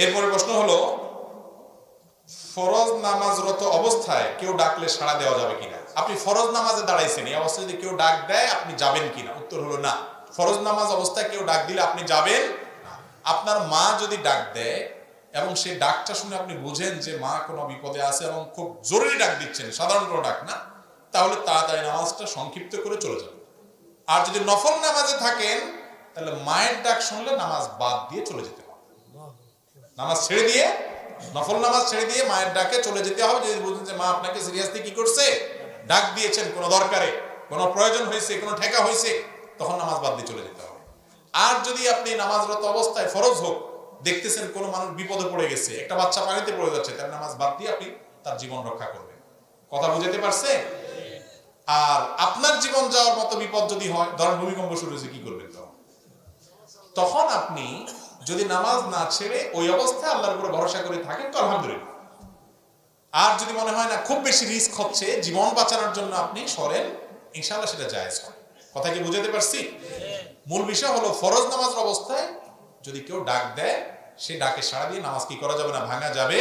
এরপরে প্রশ্ন হলো, ফরজ নামাজরত অবস্থায় কেউ ডাকলে সাড়া দেওয়া যাবে কিনা। আপনি ফরজ নামাজে দাঁড়াইছেন, এই অবস্থায় যদি কেউ ডাক দেয় আপনি যাবেন কিনা? উত্তর হলো না। ফরজ নামাজ অবস্থায় কেউ ডাক দিলে আপনি যাবেন না। আপনার মা যদি ডাক দেয় এবং সেই ডাকটা শুনে আপনি বুঝেন যে মা কোনো বিপদে আছে এবং খুব জরুরি ডাক দিচ্ছেন, সাধারণ কোনো ডাক না, তাহলে তাড়াতাড়ি নামাজটা সংক্ষিপ্ত করে চলে যাবেন। আর যদি নফল নামাজে থাকেন তাহলে মায়ের ডাক শুনলে নামাজ বাদ দিয়ে চলে যেতে হবে। নামাজ ছেড়ে দিয়ে, নফল নামাজ ছেড়ে দিয়ে মায়ের ডাকে চলে যেতে হবে। যদি বুঝেন যে মা আপনাকে সিরিয়াসলি কি করছে, ডাক দিয়েছেন কোনো দরকারে, কোনো প্রয়োজন হয়েছে, কোনো ঠেকা হয়েছে, তখন নামাজ বাদ দিয়ে চলে যেতে হবে। আর যদি আপনি নামাজরত অবস্থায়, ফরজ হোক, দেখতেছেন কোনো মানুষ বিপদে পড়ে গেছে, একটা বাচ্চা পানিতে পড়ে যাচ্ছে, তার নামাজ বাদ দিয়ে আপনি তার জীবন রক্ষা করবেন। কথা বুঝতে পারছে? আর আপনার জীবন যাওয়ার মতো বিপদ যদি হয়, ধরেন ভূমিকম্প শুরু হয়েছে, কি করবেন তখন আপনি যদি নামাজ না ছেড়ে ওই অবস্থায় আল্লাহর উপরে ভরসা করে থাকেন তো আলহামদুলিল্লাহ। আর যদি মনে হয় না খুব বেশি রিস্ক হচ্ছে, জীবন বাঁচানোর জন্য আপনি সরেন, ইনশাআল্লাহ সেটা জায়েজ হয়। কথা কি বুঝাতে পারছি? মূল বিষয় হলো ফরজ নামাজ অবস্থায় যদি কেউ ডাক দেয়, সে ডাকে সাড়া দিয়ে নামাজ কি করা যাবে না, ভাঙা যাবে